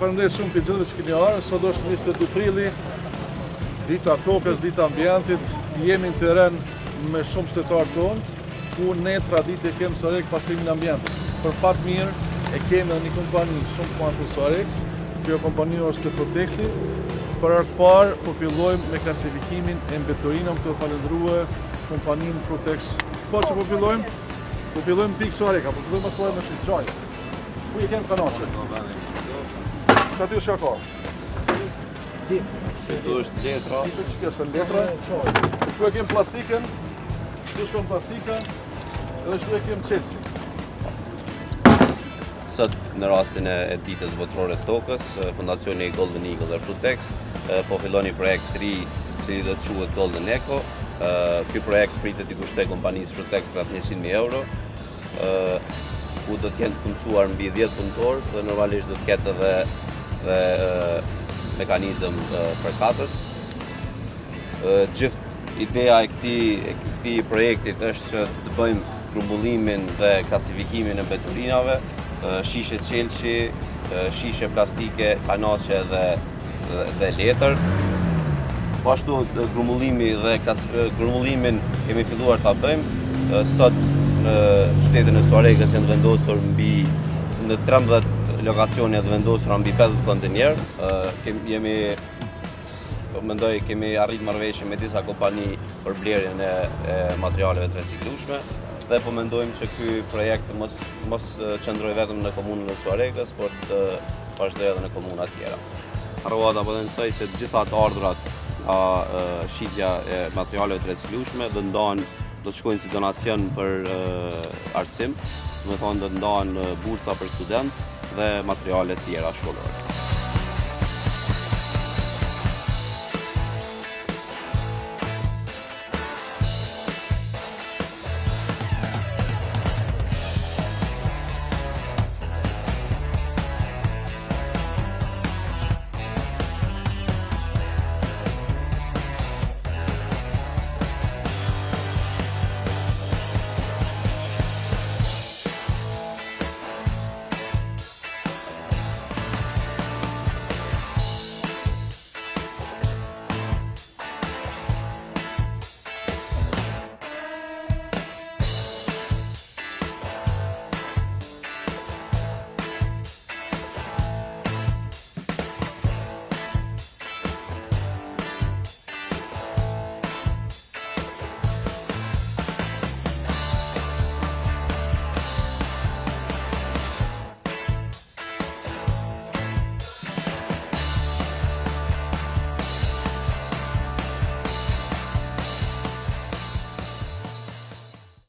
falenderoj shumë për gjithëve që keni ardhur. Sot është 22 prilli, dita tokës, dita ambientit. Jemi në teren me shumë qytetarë tonë, ku ne traditë kemi Soarek pastrimin e ambientit. Për fat mirë e kemi edhe një kompani shumë të Soarek. Kjo kompani është Frutexi. Për herë të parë po fillojmë me klasifikimin e mbeturinave të falendëruar kompaninë Frutex. Po që po fillojmë pikë Soarek, apo fillojmë as me pikë Xhaj. Ku e kemi kanaçe? Ka ty shka ka? Këtu është letra. Këtu që kështë letra. Këtu e kemë plastikën, këtu shkon plastika, edhe këtu e kemë qelqi. Sot në rastin e ditës botërore të tokës, Fondacioni Golden Eagle dhe Frutex po fillon një projekt të ri, që do të quhet Golden Eco. Ky projekt pritet t'i kushtoj kompanisë Frutex rreth 100.000 euro, ku do të jenë të punësuar mbi 10 punëtorë dhe normalisht do të ketë edhe mekanizëm përkatës. Gjithë ideja e këtij projektit është që të bëjmë grumbullimin dhe klasifikimin e mbeturinave, shishe qelqi, shishe plastike, kanaçe dhe letër. Po ashtu grumbullimin kemi filluar ta bëjmë. Sot në qytetin e Soarekës janë vendosur në 13 lokacione të vendosura mbi 50 kontenjerë. Kemi arrit marrëveshje me disa kompani për blerjen e materialeve të reciklueshme dhe po mendojmë që ky projekt mos qëndroj vetëm në komunën e Soarekës, por të vazhdojë edhe në komuna tjera. Harroat apo dhe nësaj se të gjitha të ardhurat nga shitja e materialeve të reciklueshme do të shkojnë si donacion për arsim, do të thonë do të ndahen bursa për student dhe materiale tjera shkollore.